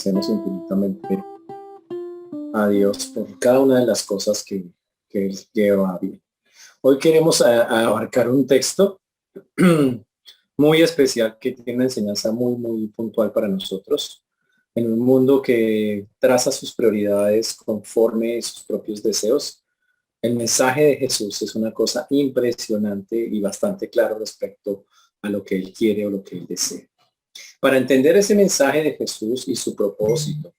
agradecemos infinitamente a Dios por cada una de las cosas que Él lleva bien. Hoy queremos abarcar un texto muy especial que tiene una enseñanza muy puntual para nosotros. En un mundo que traza sus prioridades conforme sus propios deseos, el mensaje de Jesús es una cosa impresionante y bastante claro respecto a lo que Él quiere o lo que Él desea. Para entender ese mensaje de Jesús y su propósito,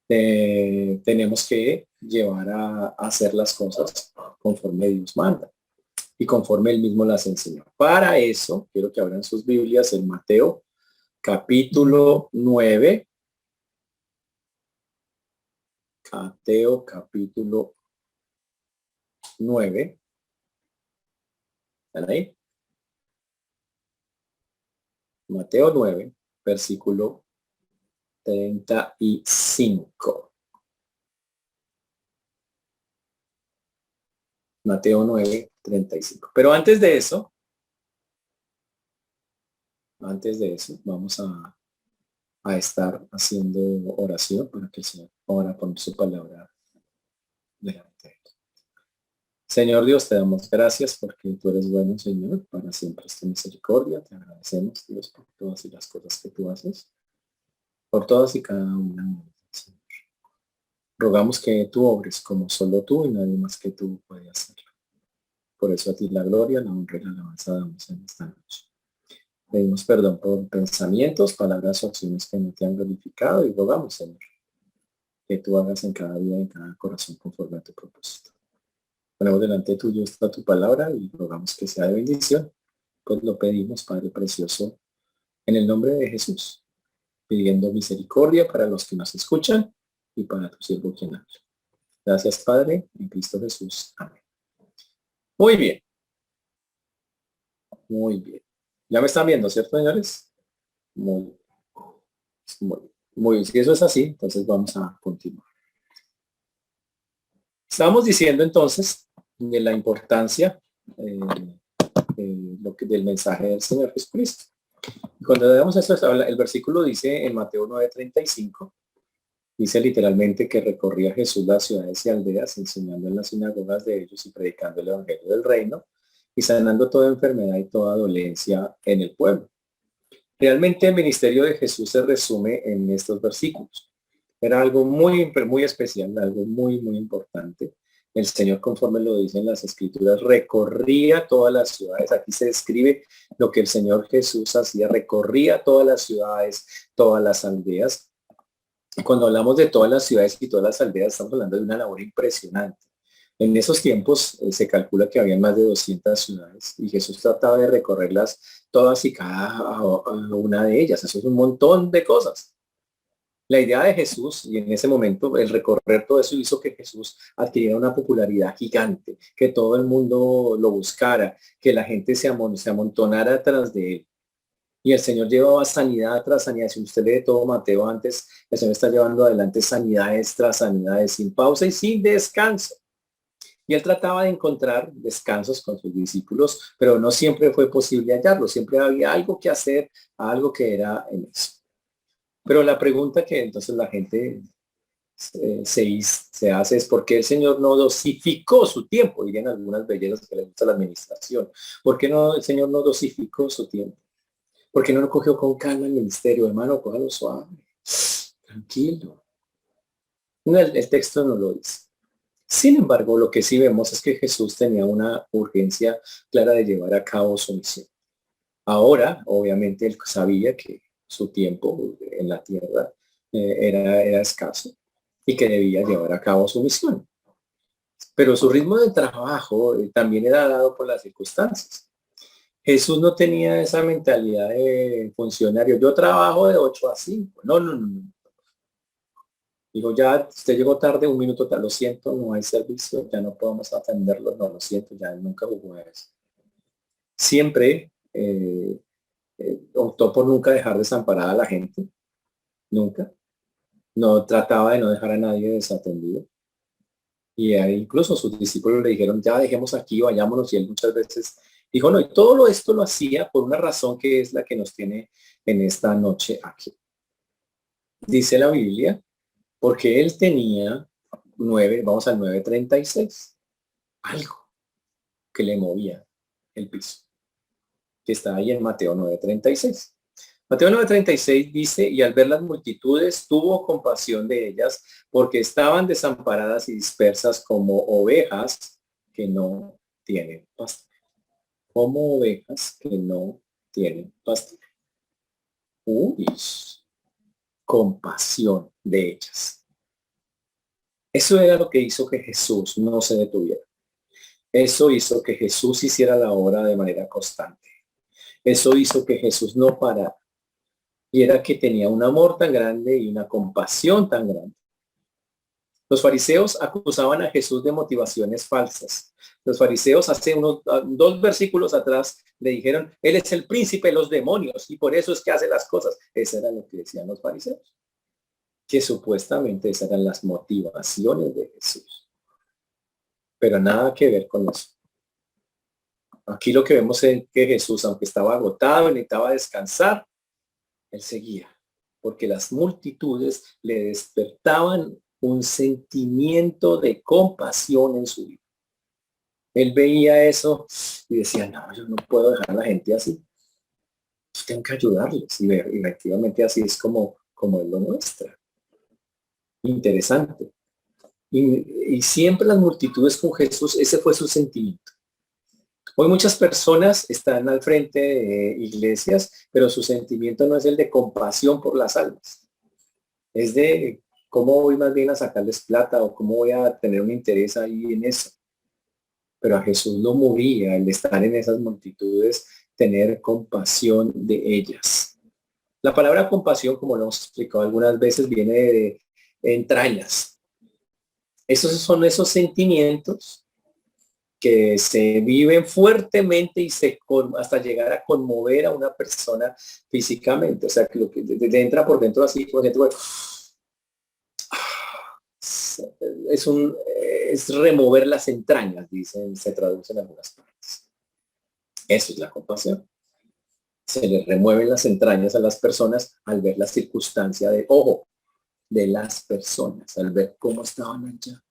tenemos que llevar a hacer las cosas conforme Dios manda y conforme Él mismo las enseñó. Para eso, quiero que abran sus Biblias en Mateo capítulo 9. Mateo capítulo 9. ¿Están ahí? Mateo 9, versículo 35. Mateo 9, 35. Pero antes de eso, vamos a estar haciendo oración para que el Señor ahora poner su palabra delante de él. Señor Dios, te damos gracias porque tú eres bueno, Señor, para siempre es tu misericordia. Te agradecemos, Dios, por todas y las cosas que tú haces, por todas y cada una de ellas, Señor. Rogamos que tú obres como solo tú y nadie más que tú puede hacerlo. Por eso a ti la gloria, la honra y la alabanza damos en esta noche. Pedimos perdón por pensamientos, palabras o acciones que no te han glorificado y rogamos, Señor, que tú hagas en cada día y en cada corazón conforme a tu propósito. Ponemos delante tuyo está tu palabra y rogamos que sea de bendición. Pues lo pedimos, Padre Precioso, en el nombre de Jesús, pidiendo misericordia para los que nos escuchan y para tu siervo quien habla. Gracias, Padre, en Cristo Jesús. Amén. Muy bien. Muy bien. Ya me están viendo, ¿cierto, señores? Muy bien. Si eso es así, entonces vamos a continuar. Estamos diciendo entonces de la importancia del mensaje del Señor Jesucristo. Y cuando vemos eso, el versículo dice en Mateo 9:35, dice literalmente que recorría Jesús las ciudades y aldeas, enseñando en las sinagogas de ellos y predicando el evangelio del reino y sanando toda enfermedad y toda dolencia en el pueblo. Realmente el ministerio de Jesús se resume en estos versículos. Era algo muy especial, algo muy importante. El Señor, conforme lo dicen las Escrituras, recorría todas las ciudades. Aquí se describe lo que el Señor Jesús hacía, recorría todas las ciudades, todas las aldeas. Cuando hablamos de todas las ciudades y todas las aldeas, estamos hablando de una labor impresionante. En esos tiempos se calcula que había más de 200 ciudades y Jesús trataba de recorrerlas todas y cada una de ellas. Eso es un montón de cosas. La idea de Jesús, y en ese momento el recorrer todo eso hizo que Jesús adquiriera una popularidad gigante, que todo el mundo lo buscara, que la gente se amontonara atrás de él. Y el Señor llevaba sanidad tras sanidad. Si usted lee todo Mateo antes, el Señor está llevando adelante sanidades tras sanidades, sin pausa y sin descanso. Y él trataba de encontrar descansos con sus discípulos, pero no siempre fue posible hallarlo. Siempre había algo que hacer, algo que era en eso. Pero la pregunta que entonces la gente se hace es por qué el Señor no dosificó su tiempo. Dirían algunas bellezas que le gusta la administración. ¿Por qué no el Señor no dosificó su tiempo? ¿Por qué no lo cogió con calma el ministerio? Hermano, cójalo suave. Tranquilo. No, el texto no lo dice. Sin embargo, lo que sí vemos es que Jesús tenía una urgencia clara de llevar a cabo su misión. Ahora, obviamente, él sabía que su tiempo en la tierra era escaso y que debía llevar a cabo su misión. Pero su ritmo de trabajo también era dado por las circunstancias. Jesús no tenía esa mentalidad de funcionario. Yo trabajo de 8 a 5. No. Digo, ya usted llegó tarde, un minuto, lo siento, no hay servicio, ya no podemos atenderlo, no, lo siento, ya nunca jugó a eso. Siempre optó por nunca dejar desamparada a la gente, nunca. No trataba de no dejar a nadie desatendido. Y incluso sus discípulos le dijeron, ya dejemos aquí, vayámonos, y él muchas veces dijo, no, y todo esto lo hacía por una razón que es la que nos tiene en esta noche aquí. Dice la Biblia, porque él tenía 9, vamos al 9:36, algo que le movía el piso, que está ahí en Mateo 9:36. Mateo 9:36 dice, y al ver las multitudes tuvo compasión de ellas, porque estaban desamparadas y dispersas como ovejas que no tienen pastor. Como ovejas que no tienen pastor. Uy, compasión de ellas. Eso era lo que hizo que Jesús no se detuviera. Eso hizo que Jesús hiciera la obra de manera constante. Eso hizo que Jesús no parara. Y era que tenía un amor tan grande y una compasión tan grande. Los fariseos acusaban a Jesús de motivaciones falsas. Los fariseos hace unos 2 versículos atrás le dijeron, él es el príncipe de los demonios y por eso es que hace las cosas. Eso era lo que decían los fariseos. Que supuestamente esas eran las motivaciones de Jesús. Pero nada que ver con eso. Aquí lo que vemos es que Jesús, aunque estaba agotado y necesitaba descansar, él seguía, porque las multitudes le despertaban un sentimiento de compasión en su vida. Él veía eso y decía, no, yo no puedo dejar a la gente así. Tengo que ayudarles. Y efectivamente así es como él lo muestra. Interesante. Y siempre las multitudes con Jesús, ese fue su sentimiento. Hoy muchas personas están al frente de iglesias, pero su sentimiento no es el de compasión por las almas. Es de cómo voy más bien a sacarles plata o cómo voy a tener un interés ahí en eso. Pero a Jesús lo movía el estar en esas multitudes, tener compasión de ellas. La palabra compasión, como lo hemos explicado algunas veces, viene de entrañas. Esos son esos sentimientos que se viven fuertemente y hasta llegar a conmover a una persona físicamente. O sea, que lo que entra por dentro así, por dentro, es remover las entrañas, dicen, se traduce en algunas partes. Eso es la compasión. Se les remueven las entrañas a las personas al ver la circunstancia de las personas, al ver cómo estaban allá.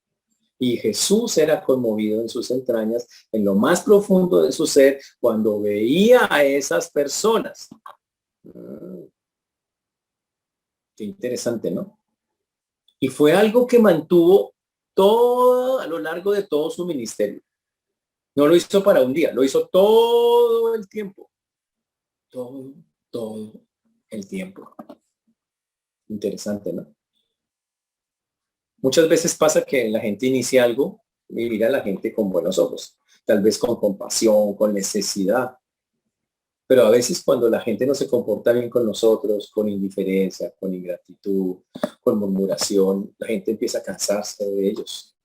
Y Jesús era conmovido en sus entrañas, en lo más profundo de su ser, cuando veía a esas personas. Qué interesante, ¿no? Y fue algo que mantuvo todo a lo largo de todo su ministerio. No lo hizo para un día, lo hizo todo el tiempo. Todo el tiempo. Interesante, ¿no? Muchas veces pasa que la gente inicia algo y mira a la gente con buenos ojos, tal vez con compasión, con necesidad. Pero a veces cuando la gente no se comporta bien con nosotros, con indiferencia, con ingratitud, con murmuración, la gente empieza a cansarse de ellos.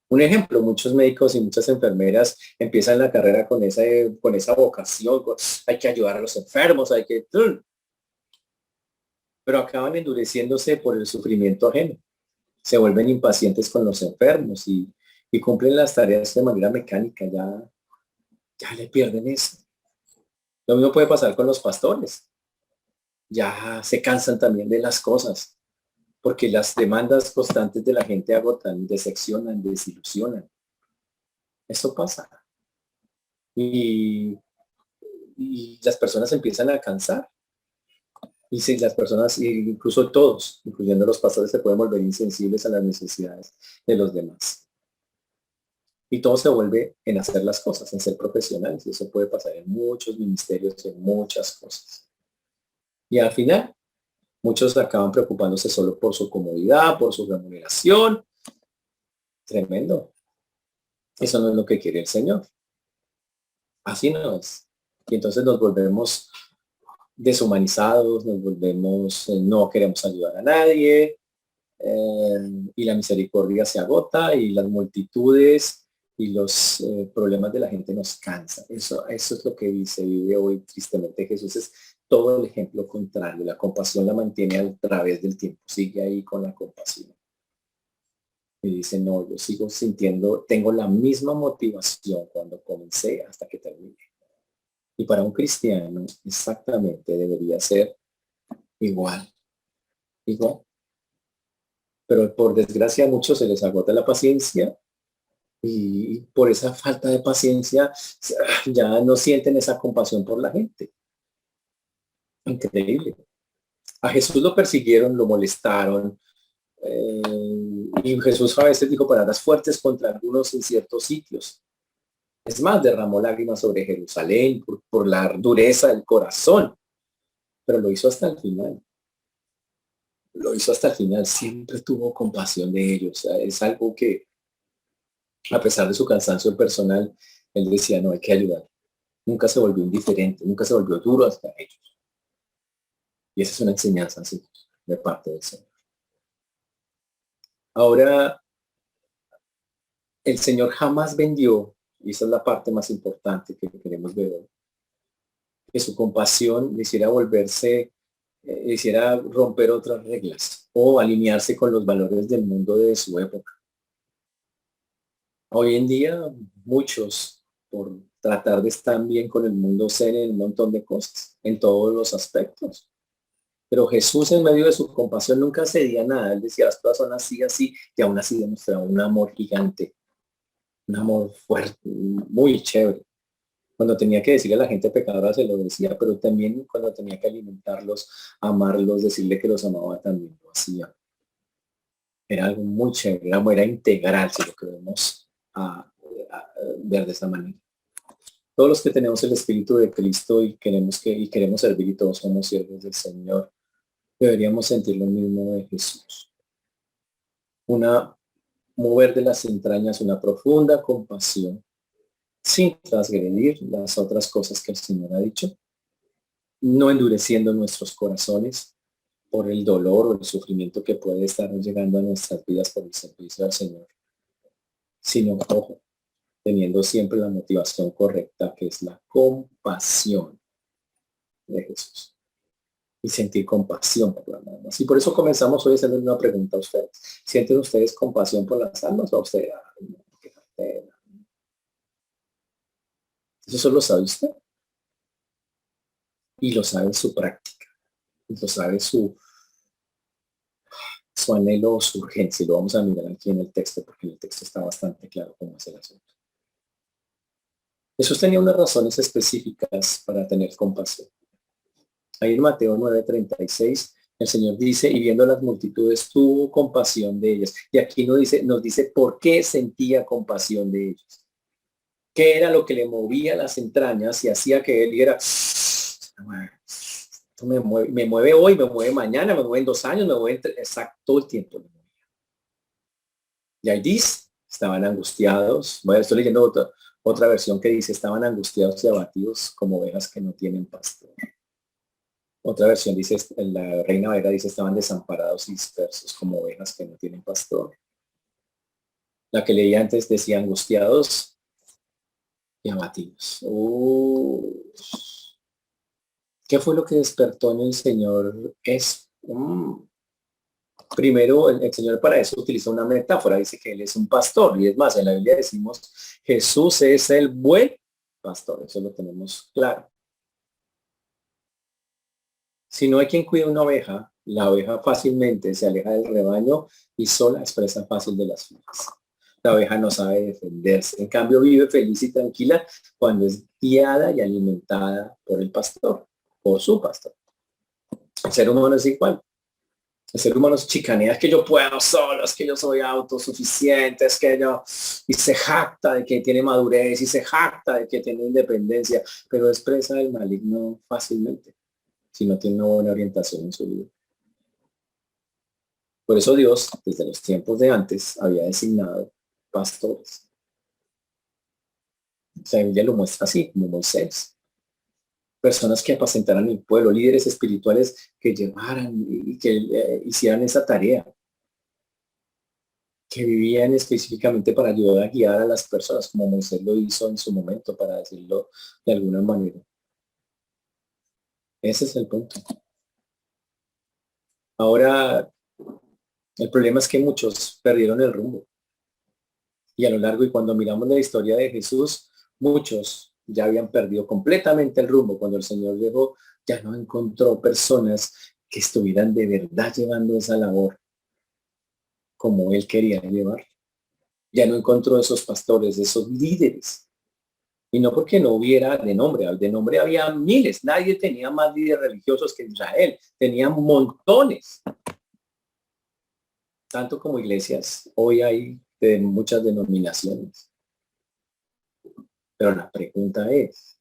Un ejemplo, muchos médicos y muchas enfermeras empiezan la carrera con esa vocación, hay que ayudar a los enfermos, pero acaban endureciéndose por el sufrimiento ajeno. Se vuelven impacientes con los enfermos y cumplen las tareas de manera mecánica, ya le pierden eso. Lo mismo puede pasar con los pastores. Ya se cansan también de las cosas, porque las demandas constantes de la gente agotan, decepcionan, desilusionan. Eso pasa. Y, y las personas empiezan a cansar. Y si las personas, incluso todos, incluyendo los pastores, se pueden volver insensibles a las necesidades de los demás. Y todo se vuelve en hacer las cosas, en ser profesionales. Y eso puede pasar en muchos ministerios, en muchas cosas. Y al final, muchos acaban preocupándose solo por su comodidad, por su remuneración. Tremendo. Eso no es lo que quiere el Señor. Así no es. Y entonces nos volvemos deshumanizados, nos volvemos, no queremos ayudar a nadie, y la misericordia se agota y las multitudes y los problemas de la gente nos cansan. Eso es lo que se vive hoy tristemente. Jesús es todo el ejemplo contrario. La compasión la mantiene a través del tiempo. Sigue ahí con la compasión. Y dice, no, yo sigo sintiendo, tengo la misma motivación cuando comencé hasta que terminé. Y para un cristiano exactamente debería ser igual. igual. Pero por desgracia a muchos se les agota la paciencia y por esa falta de paciencia ya no sienten esa compasión por la gente. Increíble. A Jesús lo persiguieron, lo molestaron, y Jesús a veces dijo palabras fuertes contra algunos en ciertos sitios. Es más, derramó lágrimas sobre Jerusalén por la dureza del corazón, pero lo hizo hasta el final. Lo hizo hasta el final, siempre tuvo compasión de ellos. O sea, es algo que, a pesar de su cansancio personal, él decía, no, hay que ayudar. Nunca se volvió indiferente, nunca se volvió duro hasta ellos. Y esa es una enseñanza así, de parte del Señor. Ahora, el Señor jamás vendió, y esa es la parte más importante que queremos ver hoy, que su compasión le hiciera volverse, le hiciera romper otras reglas o alinearse con los valores del mundo de su época. Hoy en día, muchos, por tratar de estar bien con el mundo, ceden un montón de cosas, en todos los aspectos. Pero Jesús, en medio de su compasión, nunca cedía nada. Él decía, las cosas son así, así, y aún así demostraba un amor gigante, un amor fuerte, muy chévere. Cuando tenía que decirle a la gente pecadora se lo decía, pero también cuando tenía que alimentarlos, amarlos, decirle que los amaba, también lo hacía. Era algo muy chévere, era integral, si lo queremos ver de esa manera. Todos los que tenemos el Espíritu de Cristo y queremos servir y todos somos siervos del Señor, deberíamos sentir lo mismo de Jesús. Una mover de las entrañas, una profunda compasión, sin transgredir las otras cosas que el Señor ha dicho, no endureciendo nuestros corazones por el dolor o el sufrimiento que puede estar llegando a nuestras vidas por el servicio al Señor, sino, ojo, teniendo siempre la motivación correcta, que es la compasión de Jesús. Y sentir compasión por las almas. Y por eso comenzamos hoy haciendo una pregunta a ustedes. ¿Sienten ustedes compasión por las almas o a ustedes? Eso solo sabe usted. Y lo sabe en su práctica. Y lo sabe su anhelo o su urgencia. Y lo vamos a mirar aquí en el texto, porque en el texto está bastante claro cómo es el asunto. Jesús tenía unas razones específicas para tener compasión. Ahí en Mateo 9:36, el Señor dice, y viendo las multitudes, tuvo compasión de ellas. Y aquí nos dice por qué sentía compasión de ellos. ¿Qué era lo que le movía las entrañas y hacía que él dijera, esto me mueve hoy, me mueve mañana, me mueve en 2 años, me mueve exacto todo el tiempo? Y ahí dice, estaban angustiados. Bueno, estoy leyendo otra versión que dice, estaban angustiados y abatidos como ovejas que no tienen pastor. Otra versión dice, la Reina Valera dice, estaban desamparados y dispersos como ovejas que no tienen pastor. La que leí antes decía angustiados y abatidos. ¿Qué fue lo que despertó en el Señor? Primero, el Señor para eso utiliza una metáfora, dice que Él es un pastor. Y es más, en la Biblia decimos, Jesús es el buen pastor. Eso lo tenemos claro. Si no hay quien cuide una oveja, la oveja fácilmente se aleja del rebaño y sola es presa fácil de las fieras. La oveja no sabe defenderse. En cambio, vive feliz y tranquila cuando es guiada y alimentada por el pastor, por su pastor. El ser humano es igual. El ser humano es chicanea, es que yo puedo solo, es que yo soy autosuficiente, es que yo... Y se jacta de que tiene madurez y se jacta de que tiene independencia, pero es presa del maligno fácilmente si no tiene una buena orientación en su vida. Por eso Dios, desde los tiempos de antes, había designado pastores. O sea, ella lo muestra así, como Moisés. Personas que apacentaran el pueblo, líderes espirituales que llevaran y que hicieran esa tarea, que vivían específicamente para ayudar a guiar a las personas, como Moisés lo hizo en su momento, para decirlo de alguna manera. Ese es el punto. Ahora, el problema es que muchos perdieron el rumbo. Y a lo largo, y cuando miramos la historia de Jesús, muchos ya habían perdido completamente el rumbo. Cuando el Señor llegó, ya no encontró personas que estuvieran de verdad llevando esa labor como él quería llevar. Ya no encontró esos pastores, esos líderes. Y no porque no hubiera de nombre había miles, nadie tenía más líderes religiosos que Israel, tenía montones. Tanto como iglesias, hoy hay de muchas denominaciones. Pero la pregunta es,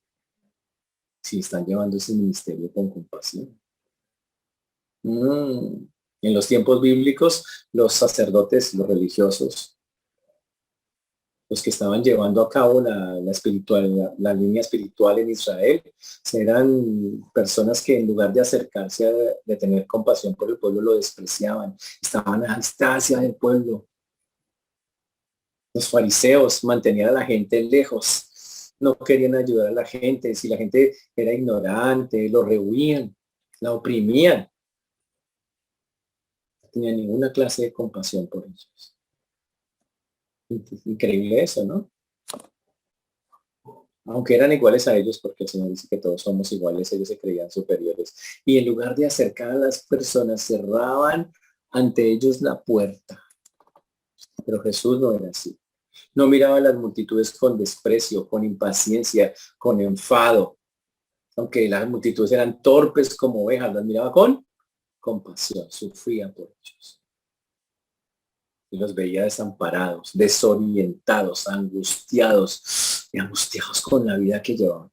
si están llevando ese ministerio con compasión. En los tiempos bíblicos, los sacerdotes, los religiosos, los que estaban llevando a cabo la línea espiritual en Israel, eran personas que en lugar de acercarse, de tener compasión por el pueblo, lo despreciaban. Estaban a distancia del pueblo. Los fariseos mantenían a la gente lejos. No querían ayudar a la gente. Si la gente era ignorante, lo rehuían, la oprimían. No tenía ninguna clase de compasión por ellos. Increíble eso, ¿no? Aunque eran iguales a ellos, porque el Señor dice que todos somos iguales, ellos se creían superiores. Y en lugar de acercar a las personas, cerraban ante ellos la puerta. Pero Jesús no era así. No miraba a las multitudes con desprecio, con impaciencia, con enfado. Aunque las multitudes eran torpes como ovejas, las miraba con compasión, sufría por ellos. Y los veía desamparados, desorientados, angustiados y angustiados con la vida que llevaban.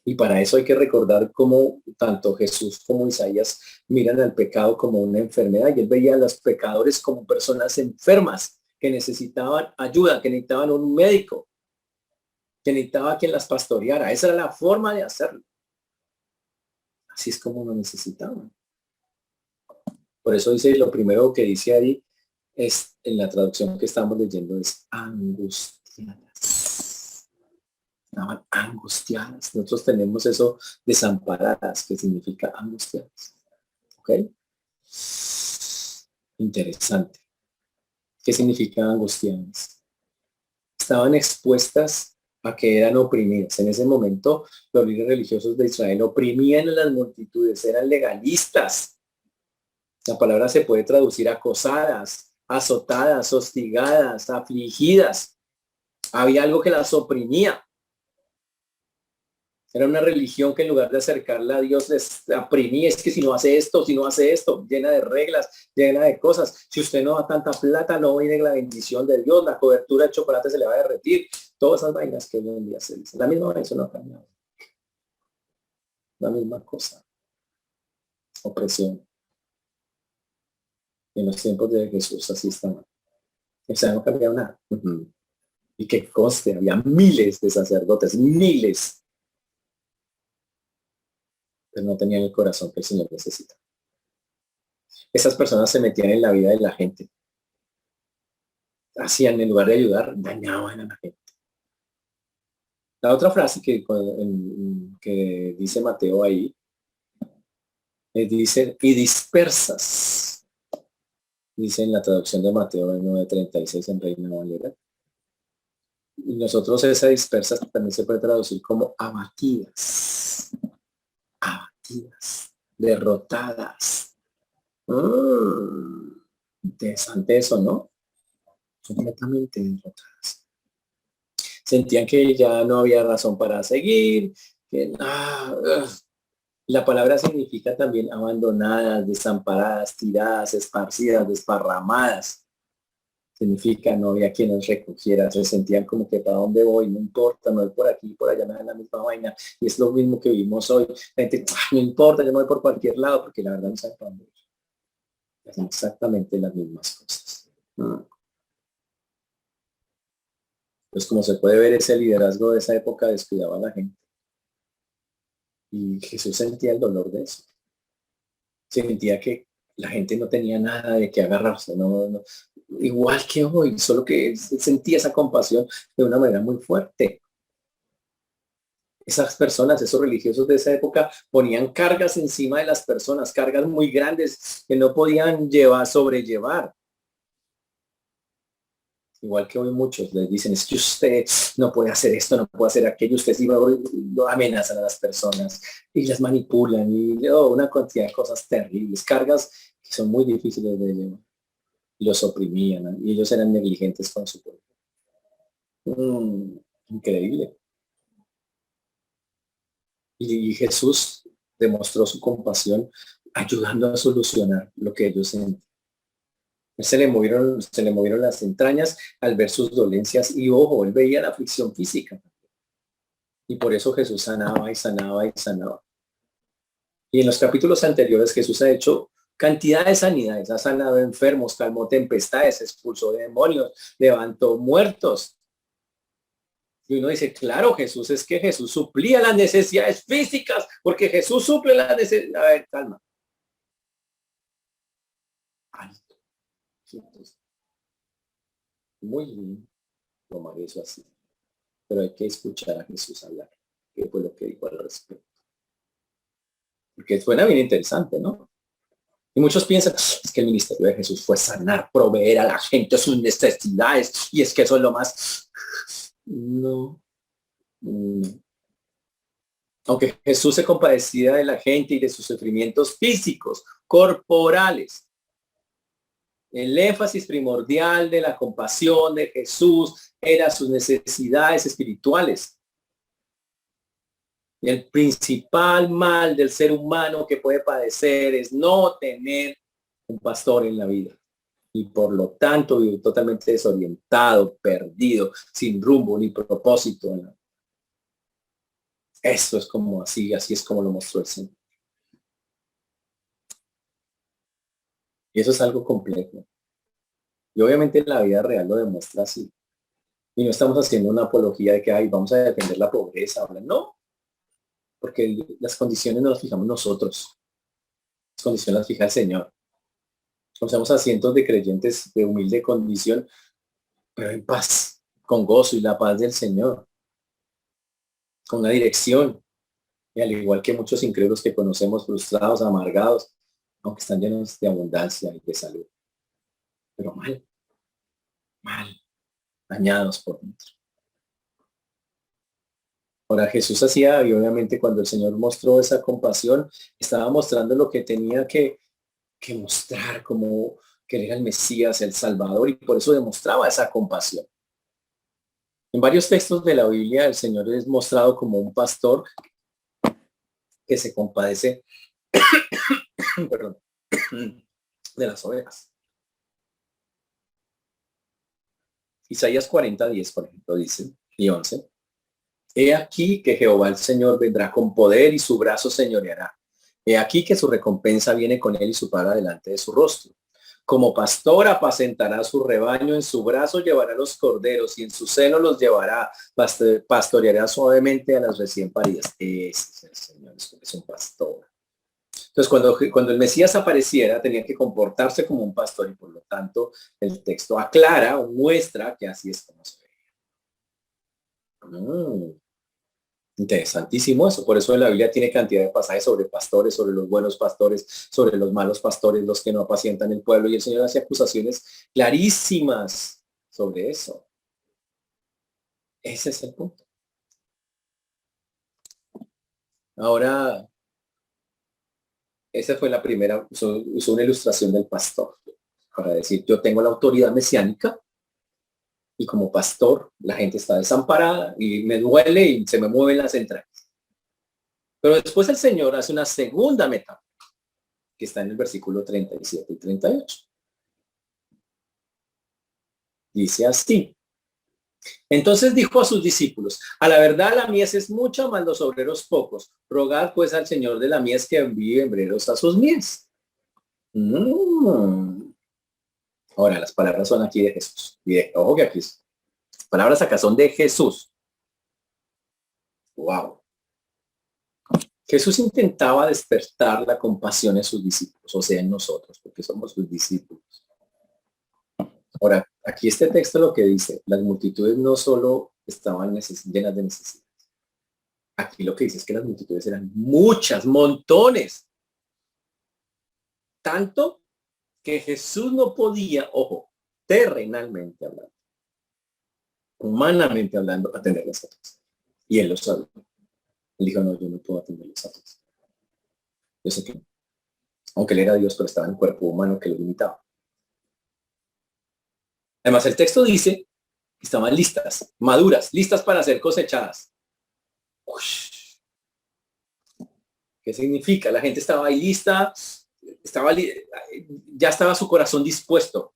Y para eso hay que recordar cómo tanto Jesús como Isaías miran al pecado como una enfermedad, y él veía a los pecadores como personas enfermas que necesitaban ayuda, que necesitaban un médico, que necesitaba quien las pastoreara. Esa era la forma de hacerlo. Así es como lo necesitaban. Por eso dice, lo primero que dice ahí es, en la traducción que estamos leyendo, es angustiadas. Estaban angustiadas. Nosotros tenemos eso, desamparadas, que significa angustiadas. ¿Ok? Interesante. ¿Qué significa angustiadas? Estaban expuestas a que eran oprimidas. En ese momento, los líderes religiosos de Israel oprimían a las multitudes, eran legalistas. La palabra se puede traducir acosadas, azotadas, hostigadas, afligidas. Había algo que las oprimía. Era una religión que en lugar de acercarla a Dios les oprimía. Es que si no hace esto, llena de reglas, llena de cosas. Si usted no da tanta plata, no viene la bendición de Dios, la cobertura de chocolate se le va a derretir. Todas esas vainas que hoy en día se dicen. La misma eso no ha cambiado. La misma cosa. Opresión. En los tiempos de Jesús así estaban. O sea, no cambiaba nada. Y que conste, había miles de sacerdotes, miles. Pero no tenían el corazón que el Señor necesita. Esas personas se metían en la vida de la gente. Hacían, en lugar de ayudar, dañaban a la gente. La otra frase que dice Mateo ahí, dice, y dispersas. Dice en la traducción de Mateo 9:36 en Reina Valera. Y nosotros esa dispersas también se puede traducir como abatidas. Abatidas. Derrotadas. Interesante eso, ¿no? Completamente derrotadas. Sentían que ya no había razón para seguir, que la palabra significa también abandonadas, desamparadas, tiradas, esparcidas, desparramadas. Significa no había quien nos recogiera, se sentían como que para dónde voy, no importa, no voy por aquí, por allá, me da la misma vaina. Y es lo mismo que vimos hoy. La gente, no importa, yo me voy por cualquier lado, porque la verdad no sabe para dónde ir. Hacen exactamente las mismas cosas. Pues como se puede ver, ese liderazgo de esa época descuidaba a la gente. Y Jesús sentía el dolor de eso. Sentía que la gente no tenía nada de qué agarrarse, igual que hoy, solo que sentía esa compasión de una manera muy fuerte. Esas personas, esos religiosos de esa época, ponían cargas encima de las personas, cargas muy grandes que no podían sobrellevar. Igual que hoy muchos les dicen, es que usted no puede hacer esto, no puede hacer aquello, usted sí lo amenazan a las personas y las manipulan y una cantidad de cosas terribles, cargas que son muy difíciles de llevar. Y los oprimían, ¿no? Y ellos eran negligentes con su cuerpo. Increíble. Y Jesús demostró su compasión ayudando a solucionar lo que ellos sentían. Se le movieron las entrañas al ver sus dolencias y ojo, él veía la aflicción física. Y por eso Jesús sanaba y sanaba y sanaba. Y en los capítulos anteriores Jesús ha hecho cantidad de sanidades, ha sanado enfermos, calmó tempestades, expulsó demonios, levantó muertos. Y uno dice, claro, Jesús, es que Jesús suplía las necesidades físicas, porque Jesús suple las necesidades. A ver, calma. Alto. Entonces, muy bien tomar eso así. Pero hay que escuchar a Jesús hablar. ¿Qué fue lo que dijo al respecto? Porque suena bien interesante, ¿no? Y muchos piensan, es que el ministerio de Jesús fue sanar, proveer a la gente sus necesidades, y es que eso es lo más... No, no. Aunque Jesús se compadecía de la gente y de sus sufrimientos físicos, corporales, el énfasis primordial de la compasión de Jesús era sus necesidades espirituales. Y el principal mal del ser humano que puede padecer es no tener un pastor en la vida. Y por lo tanto vive totalmente desorientado, perdido, sin rumbo ni propósito. Eso es como así es como lo mostró el Señor. Y eso es algo complejo. Y obviamente en la vida real lo demuestra así. Y no estamos haciendo una apología de que vamos a defender la pobreza. No, porque las condiciones no las fijamos nosotros. Las condiciones las fija el Señor. Conocemos a cientos de creyentes de humilde condición, pero en paz, con gozo y la paz del Señor, con una dirección. Y al igual que muchos incrédulos que conocemos, frustrados, amargados, aunque están llenos de abundancia y de salud. Pero mal, dañados por dentro. Ahora Jesús hacía, y obviamente cuando el Señor mostró esa compasión, estaba mostrando lo que tenía que mostrar, como que él era el Mesías, el Salvador, y por eso demostraba esa compasión. En varios textos de la Biblia, el Señor es mostrado como un pastor que se compadece perdón, de las ovejas. Isaías 40:10, por ejemplo, dice, y 11. He aquí que Jehová el Señor vendrá con poder y su brazo señoreará. He aquí que su recompensa viene con él y su paga delante de su rostro. Como pastor apacentará su rebaño, en su brazo llevará los corderos y en su seno los llevará, pastoreará suavemente a las recién paridas. Ese es el Señor, es un pastor. Entonces, cuando el Mesías apareciera, tenía que comportarse como un pastor y por lo tanto el texto aclara o muestra que así es como se ve. Interesantísimo eso. Por eso la Biblia tiene cantidad de pasajes sobre pastores, sobre los buenos pastores, sobre los malos pastores, los que no apacientan el pueblo. Y el Señor hace acusaciones clarísimas sobre eso. Ese es el punto. Ahora, esa fue la primera, usó una ilustración del pastor para decir, yo tengo la autoridad mesiánica y como pastor la gente está desamparada y me duele y se me mueven las entrañas. Pero después el Señor hace una segunda metáfora que está en el versículo 37 y 38. Dice así. Entonces dijo a sus discípulos, a la verdad la mies es mucha, mas los obreros pocos. Rogad pues al Señor de la mies que envíe obreros a sus mies. Ahora, las palabras son aquí de Jesús. Y ojo que aquí, las palabras acá son de Jesús. Wow. Jesús intentaba despertar la compasión en sus discípulos, o sea, en nosotros, porque somos sus discípulos. Ahora, aquí este texto lo que dice, las multitudes no solo estaban llenas de necesidades. Aquí lo que dice es que las multitudes eran muchas, montones. Tanto que Jesús no podía, ojo, terrenalmente hablando, humanamente hablando, atenderlas a todas. Y él lo sabía. Él dijo, no, yo no puedo atenderlas a todas. Yo sé que no. Aunque él era Dios, pero estaba en un cuerpo humano que lo limitaba. Además, el texto dice que estaban listas, maduras, listas para ser cosechadas. Ush. ¿Qué significa? La gente estaba ahí lista, ya estaba su corazón dispuesto.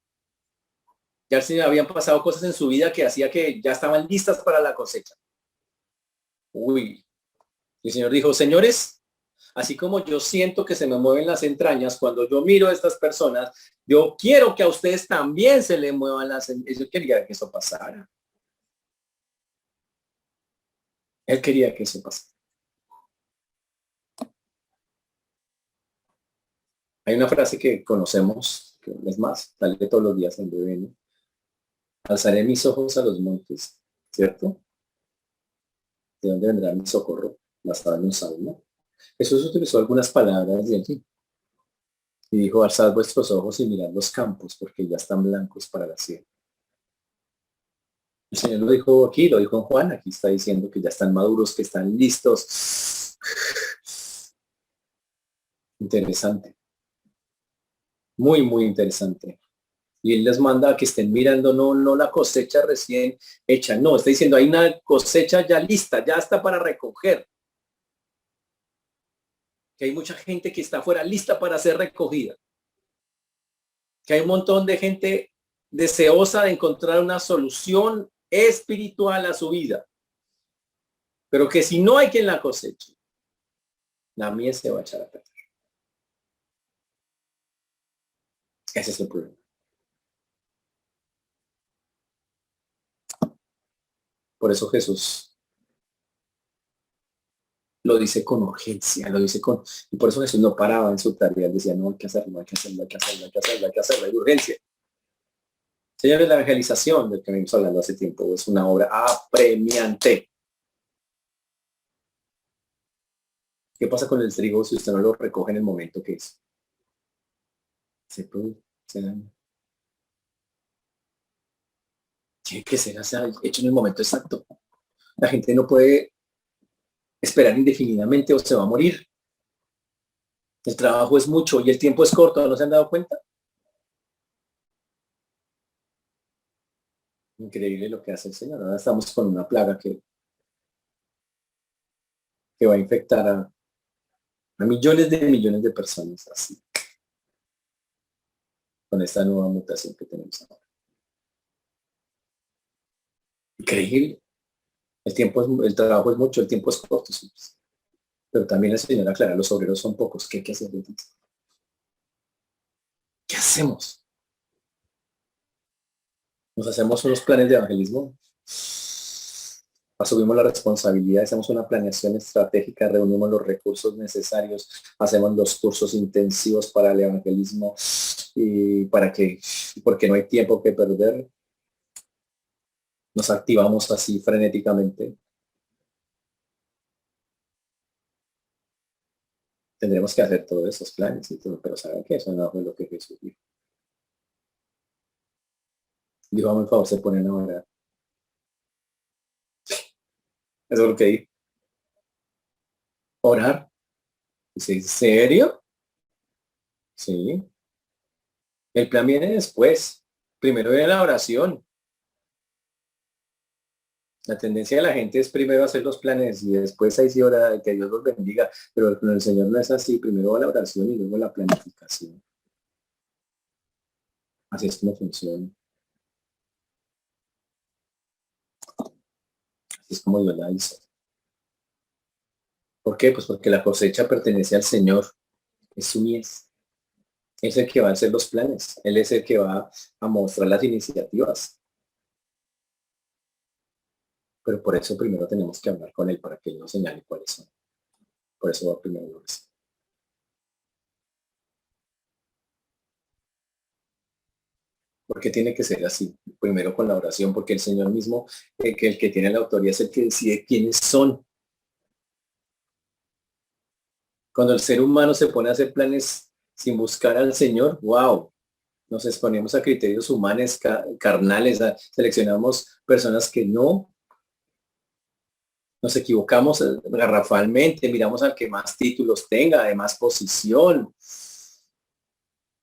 Ya se habían pasado cosas en su vida que hacía que ya estaban listas para la cosecha. Uy. Y el Señor dijo, señores, así como yo siento que se me mueven las entrañas cuando yo miro a estas personas, yo quiero que a ustedes también se les muevan las entrañas. Yo quería que eso pasara. Él quería que eso pasara. Hay una frase que conocemos, que es más, sale todos los días en BBN. Alzaré mis ojos a los montes, ¿cierto? ¿De dónde vendrá mi socorro? Basado en un salmo. Jesús utilizó algunas palabras de allí. Y dijo, alzad vuestros ojos y mirad los campos, porque ya están blancos para la siembra. El Señor lo dijo aquí, lo dijo en Juan, aquí está diciendo que ya están maduros, que están listos. Interesante. Muy, muy interesante. Y él les manda a que estén mirando no la cosecha recién hecha, no, está diciendo hay una cosecha ya lista, ya está para recoger. Que hay mucha gente que está fuera lista para ser recogida. Que hay un montón de gente deseosa de encontrar una solución espiritual a su vida. Pero que si no hay quien la coseche, la mies se va a echar a perder. Ese es el problema. Por eso Jesús lo dice con urgencia, lo dice con... Y por eso Jesús no paraba en su tarea, él decía, no, hay que hacerlo, hay que hacerlo, hay que hacerlo, hay que hacerlo, hay que hacerlo, hay urgencia. Señores, la evangelización del que venimos hablando hace tiempo es una obra apremiante. ¿Qué pasa con el trigo si usted no lo recoge en el momento que es? Se puede, se daña. Tiene que ser hecho en el momento exacto. La gente no puede esperar indefinidamente o se va a morir. El trabajo es mucho y el tiempo es corto, ¿no se han dado cuenta? Increíble lo que hace el Señor. Ahora estamos con una plaga que va a infectar a millones de personas así, con esta nueva mutación que tenemos ahora. Increíble. El trabajo es mucho, el tiempo es corto, sí. Pero también el Señor aclara, los obreros son pocos. ¿Qué hay que hacer? ¿Qué hacemos? Nos hacemos unos planes de evangelismo, asumimos la responsabilidad, hacemos una planeación estratégica, reunimos los recursos necesarios, hacemos los cursos intensivos para el evangelismo y porque no hay tiempo que perder, nos activamos así frenéticamente. Tendremos que hacer todos esos planes y todo, pero ¿saben qué? Eso no fue lo que Jesús dijo. Dijo, por favor, se ponen a orar. Eso es lo que dijo. Orar. Dice, ¿en serio? Sí. El plan viene después. Primero viene la oración. La tendencia de la gente es primero hacer los planes y después ahí sí ora, que Dios los bendiga. Pero con el Señor no es así. Primero va la oración y luego la planificación. Así es como funciona. Así es como Dios la hizo. ¿Por qué? Pues porque la cosecha pertenece al Señor. Es su mies. Es el que va a hacer los planes. Él es el que va a mostrar las iniciativas. Pero por eso primero tenemos que hablar con Él para que Él nos señale cuáles son. Por eso va primero la oración. Porque tiene que ser así. Primero con la oración, porque el Señor mismo, que el que tiene la autoridad es el que decide quiénes son. Cuando el ser humano se pone a hacer planes sin buscar al Señor, wow, Nos exponemos a criterios humanos, carnales, seleccionamos personas que no, nos equivocamos garrafalmente, miramos al que más títulos tenga, de más posición.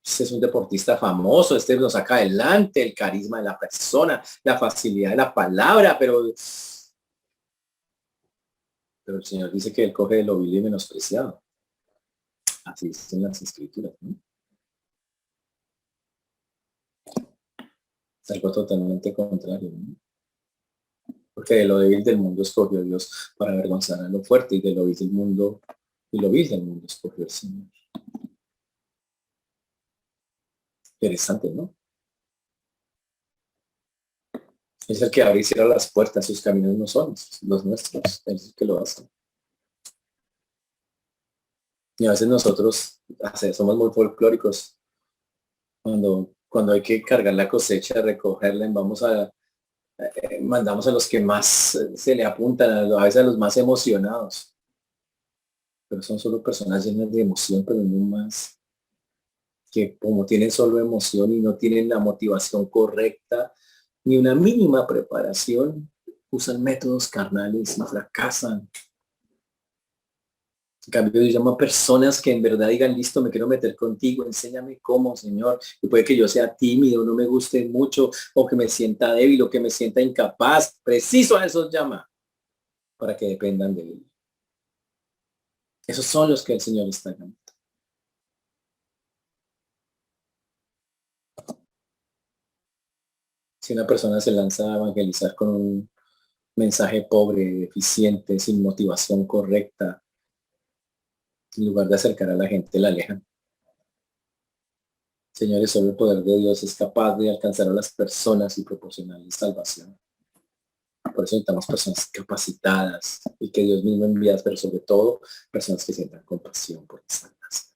Este es un deportista famoso, este nos saca adelante, el carisma de la persona, la facilidad de la palabra, pero el Señor dice que él coge de lo vil y menospreciado. Así dicen las escrituras, ¿no? Es algo totalmente contrario, ¿no? Porque de lo débil del mundo escogió Dios para avergonzar a lo fuerte, y de lo vil del mundo, y lo vil del mundo escogió el Señor. Interesante, ¿no? Es el que abre y cierra las puertas, sus caminos no son los nuestros, él es el que lo hace. Y a veces nosotros somos muy folclóricos. Cuando hay que cargar la cosecha, recogerla, mandamos a los que más se le apuntan, a veces a los más emocionados. Pero son solo personas llenas de emoción, pero no más, que como tienen solo emoción y no tienen la motivación correcta, ni una mínima preparación, usan métodos carnales y fracasan. En cambio, Dios llama a personas que en verdad digan, listo, me quiero meter contigo, enséñame cómo, Señor. Y puede que yo sea tímido, no me guste mucho, o que me sienta débil, o que me sienta incapaz. Preciso a esos llama, para que dependan de Él. Esos son los que el Señor está llamando. Si una persona se lanza a evangelizar con un mensaje pobre, deficiente, sin motivación correcta, en lugar de acercar a la gente, la alejan. Señores, solo el poder de Dios es capaz de alcanzar a las personas y proporcionarles salvación. Por eso necesitamos personas capacitadas y que Dios mismo envía, pero sobre todo personas que sientan compasión por las almas.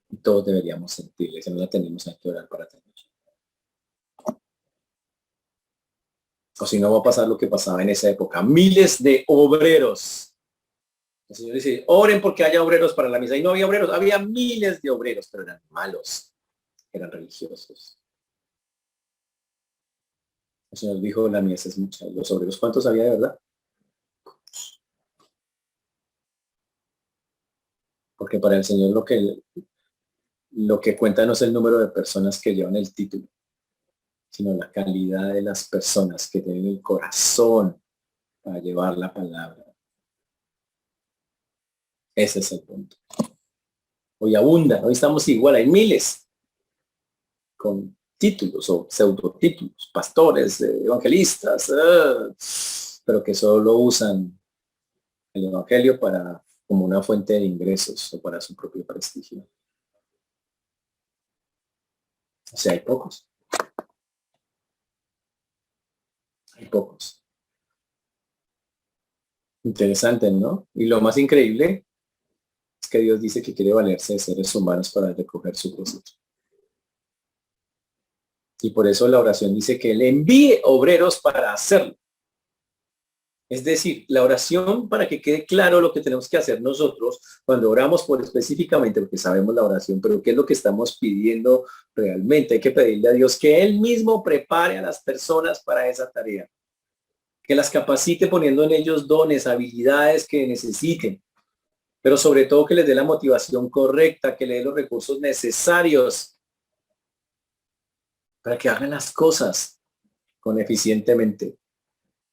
Y todos deberíamos sentirles, si no la tenemos, hay que orar para tener. O si no, va a pasar lo que pasaba en esa época. Miles de obreros. El Señor dice, oren porque haya obreros para la misa. Y no había obreros, había miles de obreros, pero eran malos, eran religiosos. El Señor dijo, la mies es mucha. ¿Los obreros cuántos había de verdad? Porque para el Señor lo que cuenta no es el número de personas que llevan el título, sino la calidad de las personas que tienen el corazón para llevar la palabra. Ese es el punto. Hoy abunda, hoy estamos igual, hay miles con títulos o pseudotítulos, pastores, evangelistas, pero que solo usan el evangelio como una fuente de ingresos o para su propio prestigio. O sea, hay pocos. Hay pocos. Interesante, ¿no? Y lo más increíble es que Dios dice que quiere valerse de seres humanos para recoger su cosecha. Y por eso la oración dice que Él envíe obreros para hacerlo. Es decir, la oración, para que quede claro lo que tenemos que hacer nosotros cuando oramos por específicamente, porque sabemos la oración, pero qué es lo que estamos pidiendo realmente. Hay que pedirle a Dios que Él mismo prepare a las personas para esa tarea, que las capacite poniendo en ellos dones, habilidades que necesiten, pero sobre todo que les dé la motivación correcta, que le dé los recursos necesarios para que hagan las cosas con eficientemente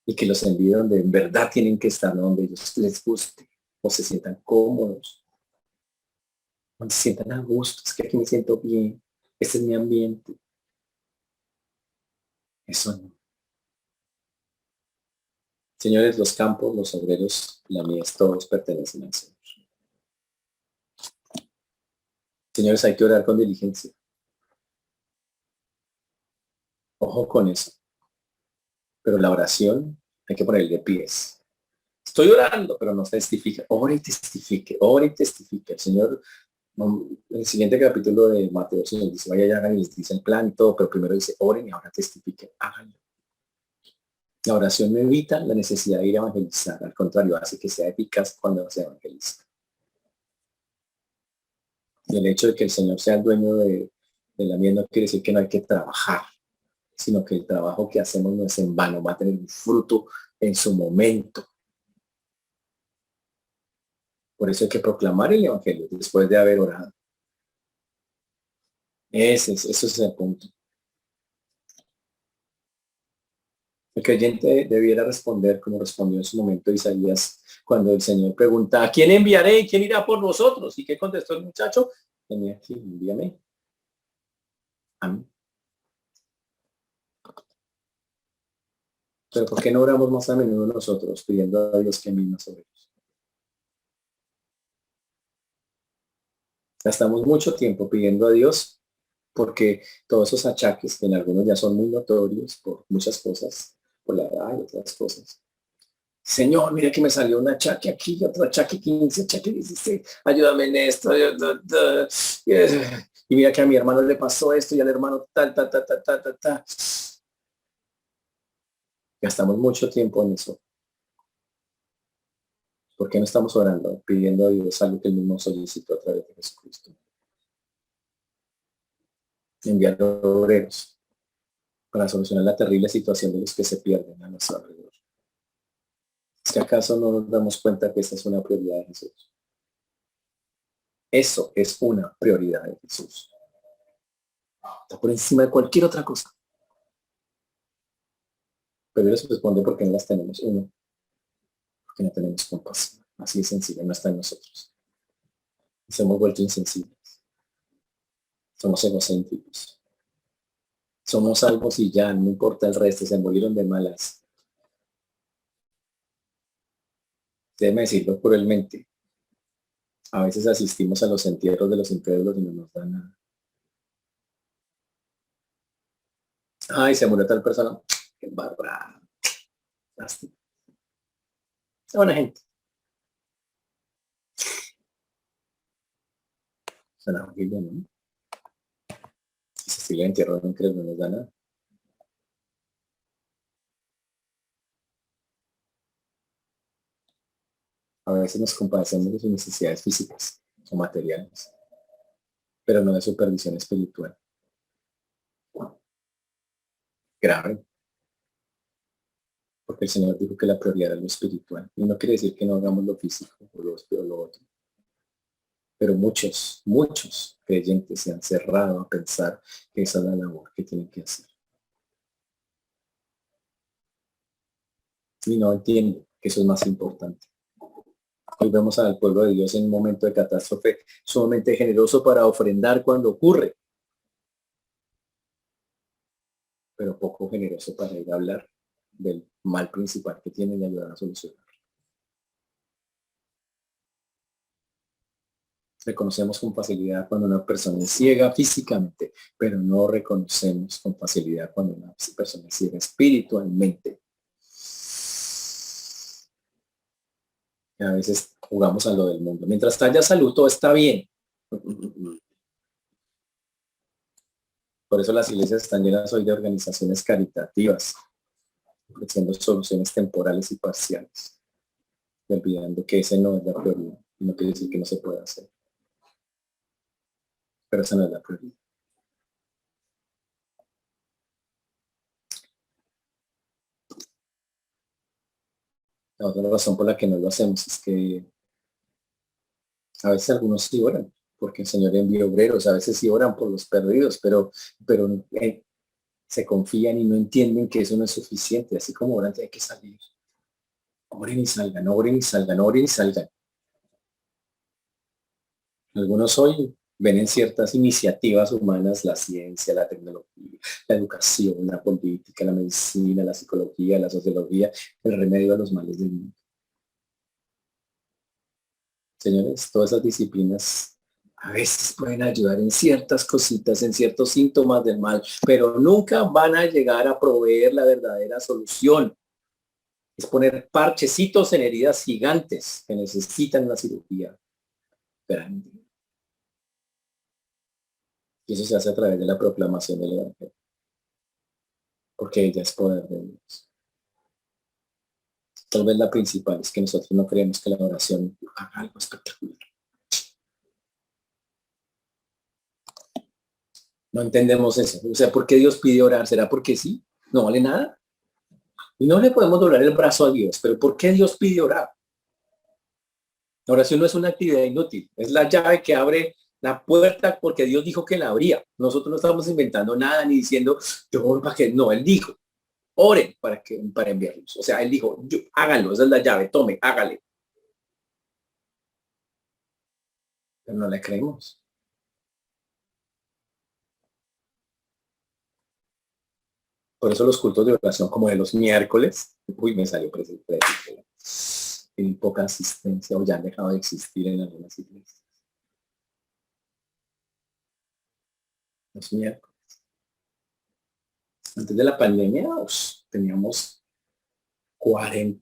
y que los envíe donde en verdad tienen que estar, ¿no? Donde ellos les guste o se sientan cómodos, donde se sientan a gusto. Es que aquí me siento bien, este es mi ambiente. Eso no. Señores, los campos, los obreros, la mies, todos pertenecen al Señor. Señores, hay que orar con diligencia. Ojo con eso. Pero la oración hay que ponerle pies. Estoy orando, pero no testifica. Ora y testifique, ora y testifique. El Señor, en el siguiente capítulo de Mateo, el Señor dice, vaya y hagan, y les dice el plan y todo, pero primero dice, oren y ahora testifiquen, háganlo. La oración no evita la necesidad de ir a evangelizar, al contrario, hace que sea eficaz cuando se evangeliza. Y el hecho de que el Señor sea el dueño De la miel no quiere decir que no hay que trabajar, sino que el trabajo que hacemos no es en vano, va a tener un fruto en su momento. Por eso hay que proclamar el evangelio después de haber orado. Eso es el punto. El creyente debiera responder como respondió en su momento Isaías cuando el Señor pregunta, ¿a quién enviaré y quién irá por nosotros? ¿Y qué contestó el muchacho? Venía aquí, envíame a mí. Pero ¿por qué no oramos más a menudo nosotros pidiendo a Dios que envíe más obreros? Gastamos mucho tiempo pidiendo a Dios porque todos esos achaques, que en algunos ya son muy notorios por muchas cosas, por la edad y otras cosas. Señor, mira que me salió un achaque aquí, otro achaque 15, achaque 16, ayúdame en esto. Y mira que a mi hermano le pasó esto y al hermano tal, tal, tal, tal, tal, tal, tal. Gastamos mucho tiempo en eso. ¿Por qué no estamos orando, pidiendo a Dios algo que él mismo solicitó a través de Jesucristo? Enviar obreros para solucionar la terrible situación de los que se pierden a nuestro alrededor. ¿Es que acaso no nos damos cuenta que esa es una prioridad de Jesús? Eso es una prioridad de Jesús. Está por encima de cualquier otra cosa. Pero eso responde porque no las tenemos. Uno, porque no tenemos compasión. Así de sencillo, no está en nosotros. Nos hemos vuelto insensibles. Somos egocéntricos. Somos salvos y ya, no importa el resto, se murieron de malas. Déjeme decirlo cruelmente. A veces asistimos a los entierros de los incrédulos y no nos dan nada. Ay, se murió tal persona. Qué bárbara. Lástima. Es buena gente. Suena horrible, ¿no? Si se sigue entierro de incrédulos no nos da nada. A veces nos compadecemos de sus necesidades físicas o materiales, pero no de su perdición espiritual. Grave, porque el Señor dijo que la prioridad es lo espiritual. Y no quiere decir que no hagamos lo físico o lo otro. Pero muchos creyentes se han cerrado a pensar que esa es la labor que tienen que hacer. Y no entienden que eso es más importante. Hoy vemos al pueblo de Dios en un momento de catástrofe sumamente generoso para ofrendar cuando ocurre, pero poco generoso para ir a hablar del mal principal que tienen y ayudar a solucionar. Reconocemos con facilidad cuando una persona es ciega físicamente, pero no reconocemos con facilidad cuando una persona es ciega espiritualmente. Y a veces jugamos a lo del mundo. Mientras haya salud, todo está bien. Por eso las iglesias están llenas hoy de organizaciones caritativas, ofreciendo soluciones temporales y parciales, y olvidando que ese no es la prioridad. Y no quiere decir que no se pueda hacer, pero esa no es la prioridad. La otra razón por la que no lo hacemos es que a veces algunos sí oran, porque el Señor envía obreros, a veces sí oran por los perdidos, pero se confían y no entienden que eso no es suficiente, así como oran, hay que salir. Oren y salgan, oren y salgan, oren y salgan. Algunos hoy ven en ciertas iniciativas humanas la ciencia, la tecnología, la educación, la política, la medicina, la psicología, la sociología, el remedio a los males del mundo. Señores, todas esas disciplinas a veces pueden ayudar en ciertas cositas, en ciertos síntomas del mal, pero nunca van a llegar a proveer la verdadera solución. Es poner parchecitos en heridas gigantes que necesitan una cirugía grande. Y eso se hace a través de la proclamación del Evangelio, porque ella es poder de Dios. Tal vez la principal es que nosotros no creemos que la oración haga algo espectacular. No entendemos eso. O sea, ¿por qué Dios pide orar? ¿Será porque sí? No vale nada. Y no le podemos doblar el brazo a Dios, pero ¿por qué Dios pide orar? La oración no es una actividad inútil, es la llave que abre la puerta porque Dios dijo que la abría. Nosotros no estamos inventando nada ni diciendo, yo oro para que, no, Él dijo, oren para enviarlos. O sea, Él dijo, háganlo, esa es la llave, tome, hágale. Pero no le creemos. Por eso los cultos de oración como de los miércoles, uy, me salió presente, en poca asistencia o ya han dejado de existir en algunas iglesias. Los miércoles. Antes de la pandemia, teníamos 40,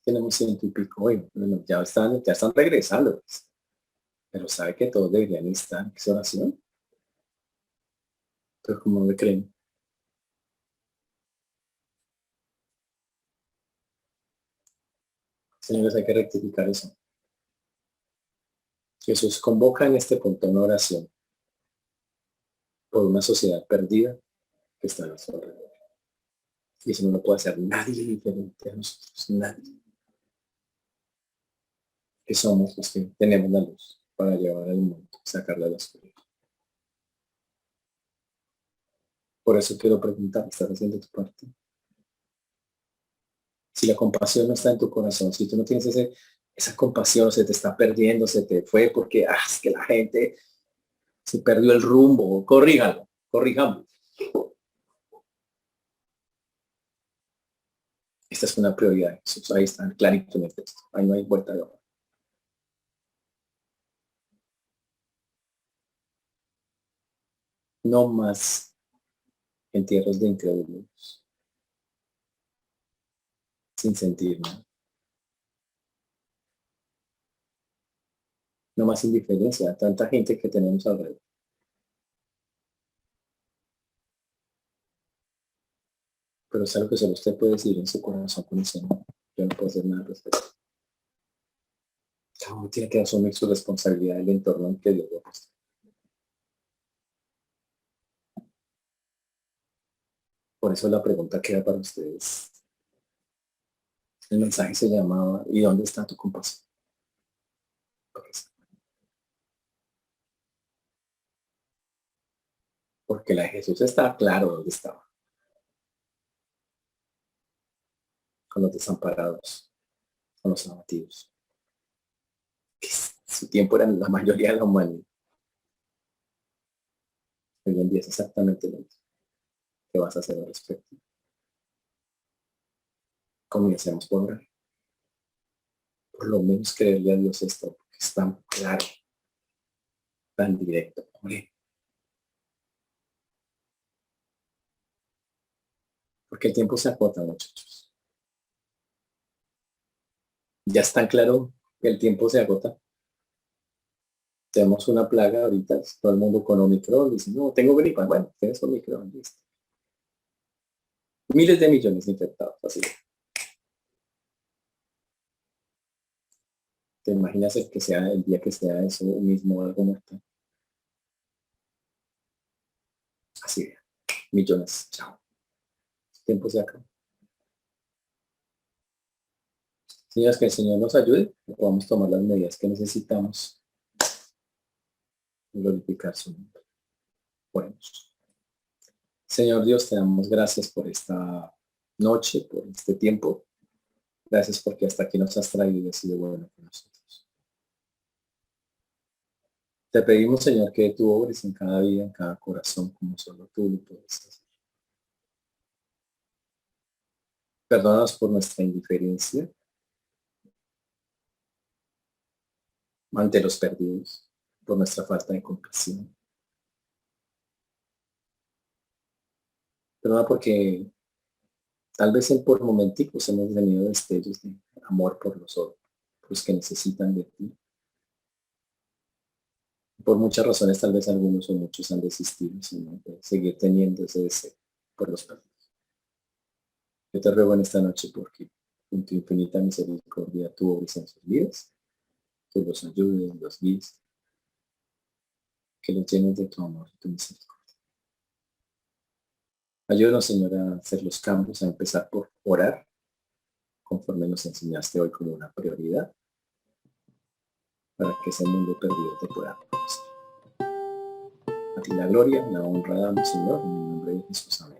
tenemos 100 y pico hoy. Bueno, ya están regresando. Pero sabe que todos deberían estar en esa oración. Pero como no me creen, señores, hay que rectificar eso. Jesús convoca en este punto una oración por una sociedad perdida que está a nuestro alrededor. Y eso no lo puede hacer nadie diferente a nosotros, nadie. Que somos los que tenemos la luz para llevar al mundo, sacarla de la oscuridad. Por eso quiero preguntar, ¿estás haciendo tu parte? Si la compasión no está en tu corazón, si tú no tienes esa compasión, se te está perdiendo, se te fue porque es que la gente se perdió el rumbo, corríjalo, corrijamos. Esta es una prioridad. Ahí está, clarito en el texto. Ahí no hay vuelta de hoja. No más entierros de incrédulos, sin sentir nada. No más indiferencia. Tanta gente que tenemos alrededor. Pero es algo que solo usted puede decir en su corazón con el Señor. Yo no puedo hacer nada al respecto. Cada uno tiene que asumir su responsabilidad del entorno en que Dios lo ha puesto. Por eso la pregunta queda para ustedes. El mensaje se llamaba ¿y dónde está tu compasión? Porque la de Jesús está claro dónde estaba. Con los desamparados, con los abatidos. Su tiempo era la mayoría de la humanidad. Hoy en día es exactamente lo mismo. ¿Qué vas a hacer al respecto? Comencemos por orar. Por lo menos creerle a Dios esto, porque es tan claro, tan directo. Hombre, porque el tiempo se acota, muchachos. Ya es tan claro que el tiempo se agota. Tenemos una plaga ahorita, todo el mundo con Omicron, dice, no, tengo gripa. Bueno, tienes Omicron, listo. Miles de millones de infectados, así. ¿Te imaginas el que sea el día que sea eso mismo algo mortal? Así, millones, chao. El tiempo se acaba. Señores, que el Señor nos ayude, que podamos tomar las medidas que necesitamos y glorificar su nombre. Bueno, Señor Dios, te damos gracias por esta noche, por este tiempo. Gracias porque hasta aquí nos has traído y has sido bueno con nosotros. Te pedimos, Señor, que tú obres en cada vida, en cada corazón, como solo tú lo puedes hacer. Perdónanos por nuestra indiferencia ante los perdidos, por nuestra falta de compasión. Perdona porque tal vez por momenticos hemos tenido destellos de amor por los otros, por los que necesitan de ti. Por muchas razones, tal vez algunos o muchos han desistido, sino de seguir teniendo ese deseo por los perdidos. Yo te ruego en esta noche porque en tu infinita misericordia tú obres en sus vidas, tú los ayudes, los guíes, que los llenes de tu amor y tu misericordia. Ayúdanos, Señor, a hacer los cambios, a empezar por orar, conforme nos enseñaste hoy como una prioridad, para que ese mundo perdido te pueda conocer. A ti la gloria, la honra damos, Señor, en el nombre de Jesús. Amén.